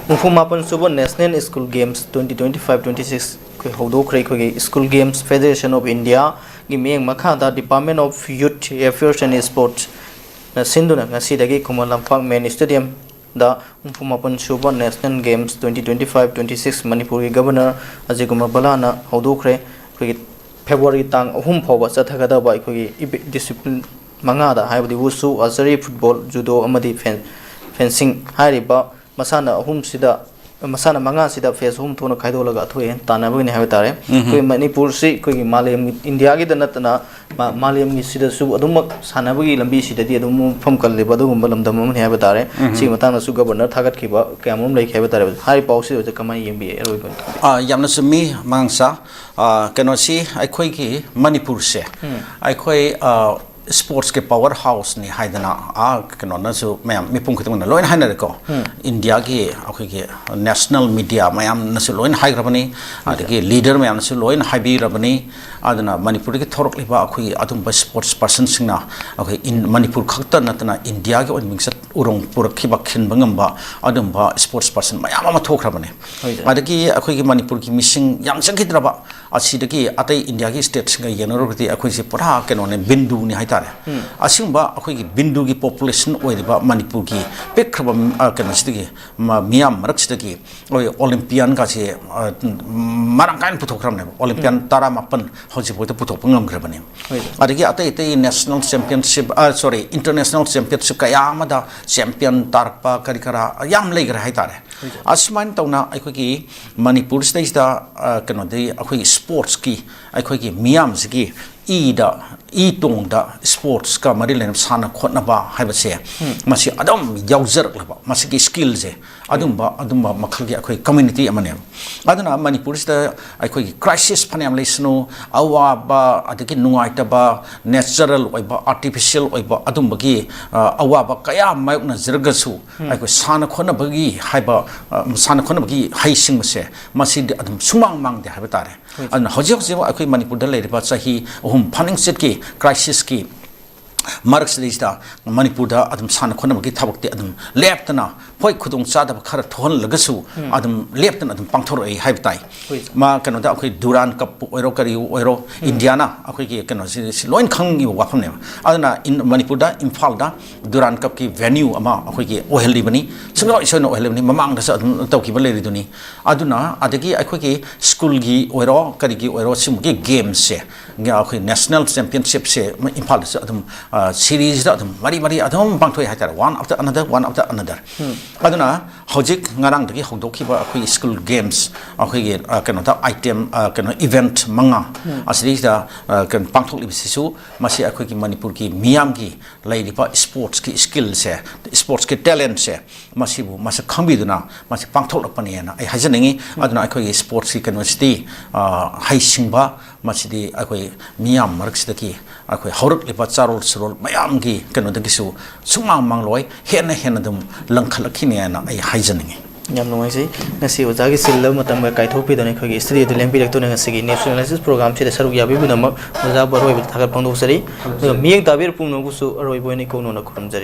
Mufumapan Suba National School Games 2025-26 Hodokre School Games Federation of India Gimeng Makada Department of Youth Affairs and Sports Sinduna Nasidagi Kumalampang Main Stadium the Mufumapan Suba National Games 2025-26 Manipuri Governor Aziguma Balana Hodokre February Tang Humpoba Satakada by discipline Mangada Hybrid Wusu Azari football judo amadi fencing Hariba Masana hum sida masana manga sida face hum thona khaidolaga thoe tanabani habitare koi manipur si koi malayam india gi danatna malayam gi sida su adumak sanabagi lambi sida di adum pham kal leba dum lamdam amani habitare si matang su governor thagat khiba kamum lai habitare hari pausi je kamai yembi eroi yamna sumi mangsa kenosi aikhoi gi manipur se aikhoi sports ke powerhouse ni haidana kano na su mayam mipum khitong na loin haina ko india ki akhoi ke national media mayam na su loin hai rabani adiki leader mayam su loin haibi rabani adana manipur ke thorok liba akhoi adum sports person singna akhoi in manipur khakta natana india ke on mingsat urong purakhi bakhin bangam ba adum ba sports person mayam ma thok rabani adiki akhoi ke manipur ki missing yang changkhitra ba asidagi atai india ki states ga yenoroti akhoi se pura keno ne bindu ni hai Asingba akhoi bindu gi population oiriba manipur gi pekraba kanasidi miyam raksidagi oi olympian ka se marangkan puthokram ne olympian tara mapan hoji boita puthopangam grabani adigi atai national championship international championship ka yamada champion tarpa karikara yam legra haitare asman tauna akhoi gi manipur stage da kanodi akhoi sports ki akhoi gi miyam sigi tongda sports ka marilen sana khotna ba haibase masi adam yauzer laba masi ki skill je adumba makhal gi akhoi community amane aduna manipur sta akhoi crisis phaniam leisno awa ba adiki nungai ta ba natural oi ba artificial oi ba adumba gi awa ba kaya mayukna zirgasu akhoi sana khotna bagi haiba sana khotna bagi haising mase masi adum sumang mang de haibatare aduna hojik akhoi manipur da leiriba chahi phaning set ki crisis ki marks lista manipur da adum sana khona gi thabakti adum leptana poi khudung cha da khara thon lagasu adum leptana adum pangthor ai haibtai ma kano da akhoi duran cup oiro kari oiro indiana akhoi gi kano si loin khangi wafam ne aduna in manipur da imphal da duran cup ki venue ama akhoi gi oheli bani sungo isono oheli bani mamang da adum tawki ba leri duni aduna adagi akhoi gi school gi oiro kari gi oiro sim gi games se nga akhoi national championship se imphal da adum series da mari adum bangthoi hatar one after another aduna hojik ngarang dagi hongdokhi ba akhoi school games akhoi ge kano ta item kano event manga asri da kan pangthok li bisu masi akhoi ki manipur ki miyam ki lairi pa sports ki skill se sports ki talent se masi bu masa khambi duna masi pangthok lapani na ai hajaningi aduna akhoi sports ki university haisingba masi di akhoi miyam marksdaki akhoi horuk lipa charol srol mayam gi kano dagisu sumang mangloi hena dum langkhalakhi ne na ai haijaningi yam no ngai ngasi ojagi sillo matam ga kai thopi dane khogi study de lempi rekto ngasi gi nationalized program che saruk yabi bu namak oja baroi bu thagar pangdo sari miyeng tabir pung no gusu aroi boini ko no na khuram jari